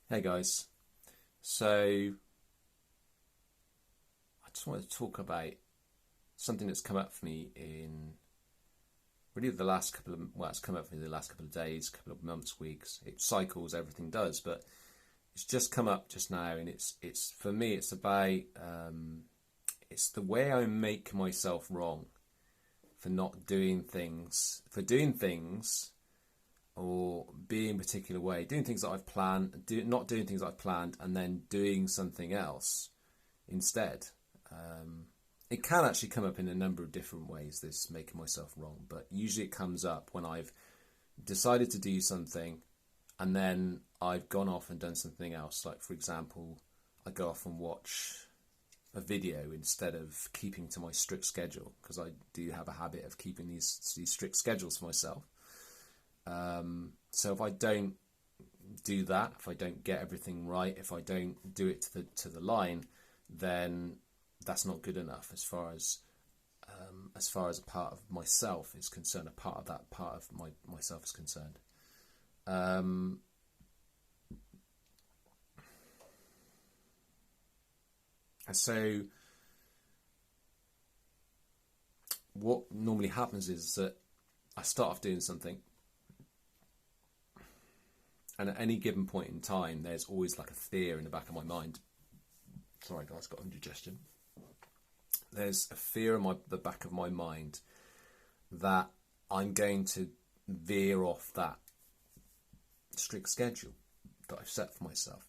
Hey guys, so I just wanted to talk about something that's come up for me in really the last couple of it's come up for me the last couple of days, couple of months, weeks. It cycles, everything does, but it's just come up just now, and it's for me. It's about it's the way I make myself wrong for not doing things, or being a particular way, doing things that I've planned, not doing things that I've planned, and then doing something else instead. It can actually come up in a number of different ways, this making myself wrong, but usually it comes up when I've decided to do something and then I've gone off and done something else. Like, for example, I go off and watch a video instead of keeping to my strict schedule, because I do have a habit of keeping these strict schedules for myself. So if I don't do that, if I don't get everything right, if I don't do it to the line, then that's not good enough as far as a part of myself is concerned. A part of that part of myself is concerned. So what normally happens is that I start off doing something, and at any given point in time, there's always like a fear in the back of my mind. Sorry, guys, got indigestion. There's a fear in the back of my mind that I'm going to veer off that strict schedule that I've set for myself,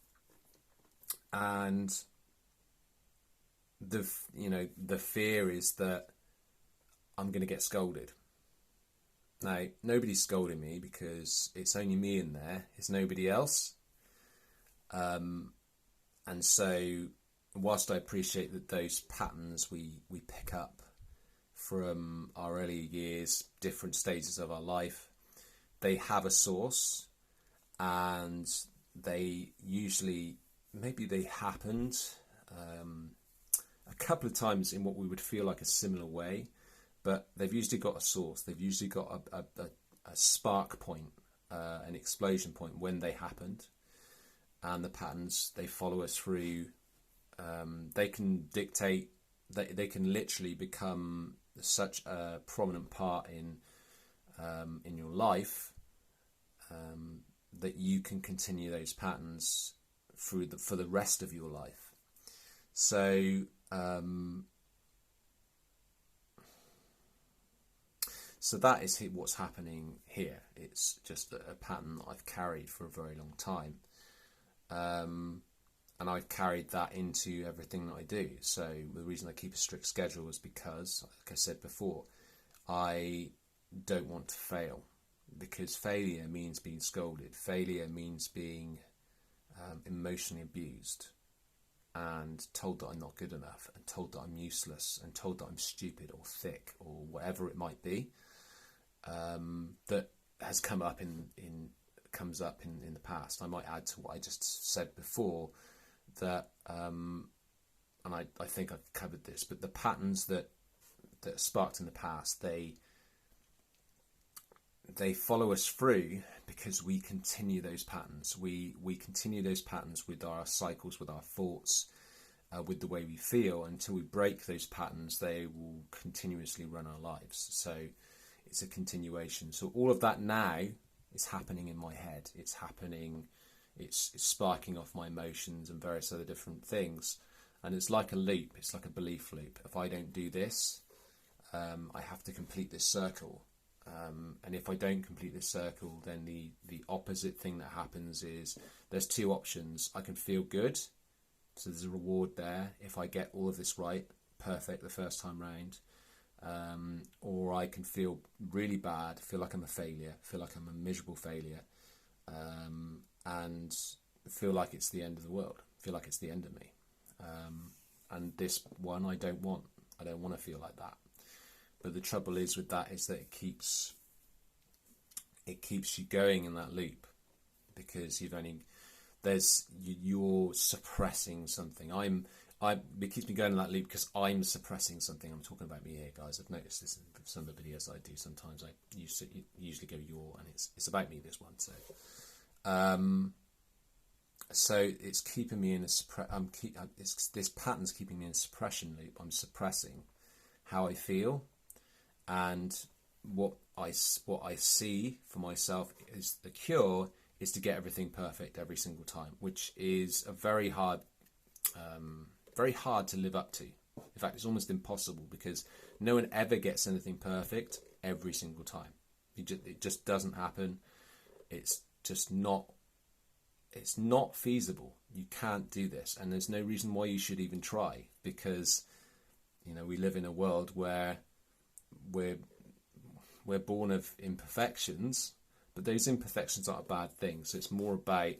and the fear is that I'm going to get scolded. Now, nobody's scolding me because it's only me in there. It's nobody else. And so, whilst I appreciate that those patterns we pick up from our early years, different stages of our life, they have a source, and maybe they happened a couple of times in what we would feel like a similar way, but they've usually got a source. They've usually got a spark point, an explosion point when they happened, and the patterns they follow us through. They can dictate. They can literally become such a prominent part in your life that you can continue those patterns for the rest of your life. So that is what's happening here. It's just a pattern that I've carried for a very long time. And I've carried that into everything that I do. So the reason I keep a strict schedule is because, like I said before, I don't want to fail, because failure means being scolded. Failure means being emotionally abused and told that I'm not good enough, and told that I'm useless, and told that I'm stupid or thick or whatever it might be. That has come up comes up in the past. I might add to what I just said before that, and I think I've covered this, but the patterns that sparked in the past, they follow us through because we continue those patterns. We continue those patterns with our cycles, with our thoughts, with the way we feel, until we break those patterns. They will continuously run our lives. So it's a continuation. So all of that now is happening in my head. It's happening. It's sparking off my emotions and various other different things. And it's like a loop. It's like a belief loop. If I don't do this, I have to complete this circle. And if I don't complete this circle, then the opposite thing that happens is there's two options. I can feel good. So there's a reward there. If I get all of this right, perfect the first time round. Or I can feel really bad, feel like I'm a failure, feel like I'm a miserable failure, and feel like it's the end of the world, feel like it's the end of me. And this one I don't want. I don't want to feel like that. But the trouble is with that is that it keeps you going in that loop, because you're suppressing something. It keeps me going in that loop because I'm suppressing something. I'm talking about me here, guys. I've noticed this in some of the videos I do. Sometimes I usually go your, and it's about me, this one. So So it's keeping me in a this pattern's keeping me in a suppression loop. I'm suppressing how I feel, and what I see for myself is the cure is to get everything perfect every single time, which is a very hard to live up to. In fact, it's almost impossible, because no one ever gets anything perfect every single time. It just doesn't happen. It's just not. It's not feasible. You can't do this, and there's no reason why you should even try, because we live in a world where we're born of imperfections, but those imperfections aren't a bad thing. So it's more about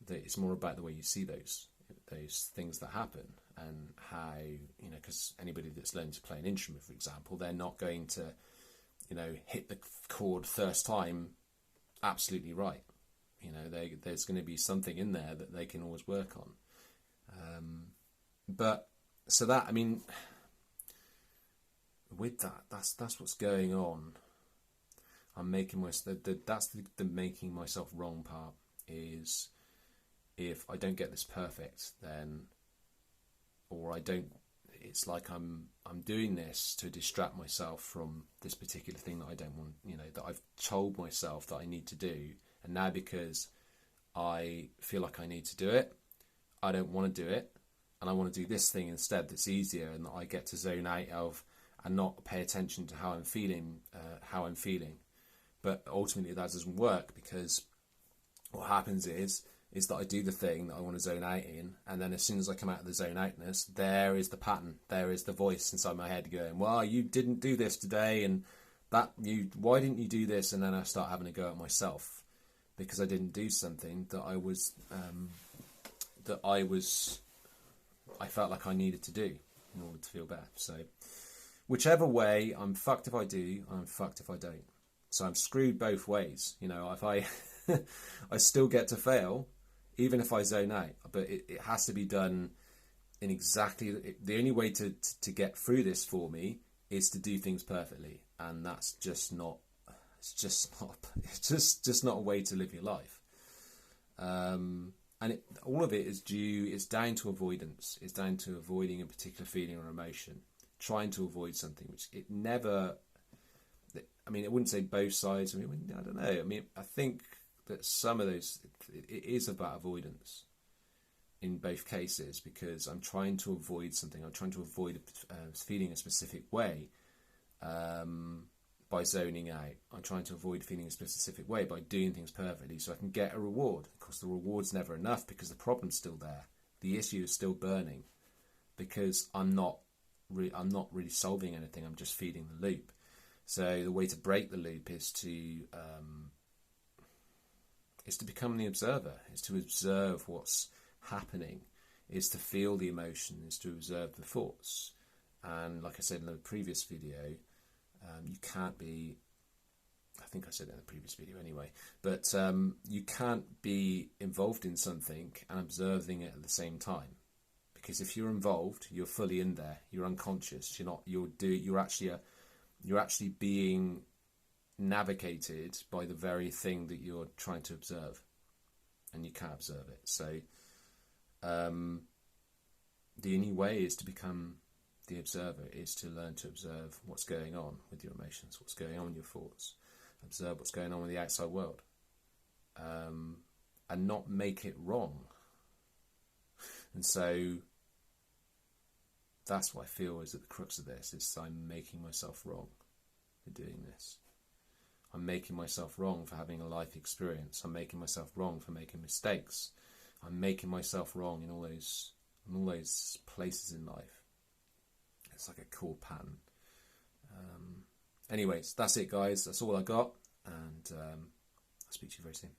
the way you see those things that happen, and how because anybody that's learning to play an instrument, for example, they're not going to hit the chord first time absolutely right. There's going to be something in there that they can always work on. But so that, with that's what's going on. I'm making that's the making myself wrong part, is if I don't get this perfect, then, or I don't, it's like I'm doing this to distract myself from this particular thing that I don't want, that I've told myself that I need to do. And now, because I feel like I need to do it, I don't want to do it, and I want to do this thing instead that's easier, and that I get to zone out of and not pay attention to how I'm feeling. But ultimately that doesn't work, because what happens is that I do the thing that I want to zone out in, and then as soon as I come out of the zone outness, there is the pattern, there is the voice inside my head going, well, you didn't do this today, and why didn't you do this? And then I start having a go at myself, because I didn't do something that I felt like I needed to do in order to feel better. So whichever way, I'm fucked if I do, I'm fucked if I don't. So I'm screwed both ways. If I I still get to fail, even if I zone out, but it has to be done in exactly the only way to get through this for me is to do things perfectly, and that's just not. It's just not a way to live your life. And all of it is down to avoidance. It's down to avoiding a particular feeling or emotion, trying to avoid something which it never. I wouldn't say both sides. I don't know. I think that some of those, it is about avoidance in both cases, because I'm trying to avoid something. I'm trying to avoid feeling a specific way. By zoning out, I'm trying to avoid feeling a specific way by doing things perfectly, so I can get a reward. Of course, the reward's never enough, because the problem's still there. The issue is still burning, because I'm not really solving anything. I'm just feeding the loop. So the way to break the loop is to become the observer. Is to observe what's happening. Is to feel the emotion. Is to observe the thoughts. And like I said in the previous video. You can't be, I think I said it in the previous video anyway, but you can't be involved in something and observing it at the same time, because if you're involved, you're fully in there. You're unconscious. You're actually being navigated by the very thing that you're trying to observe, and you can't observe it. So the only way is to become the observer, is to learn to observe what's going on with your emotions, what's going on with your thoughts, observe what's going on with the outside world, and not make it wrong. And so that's what I feel is at the crux of this, is I'm making myself wrong for doing this. I'm making myself wrong for having a life experience. I'm making myself wrong for making mistakes. I'm making myself wrong in all those places in life. It's like a core pattern. Anyways, that's it, guys. That's all I got, and I'll speak to you very soon.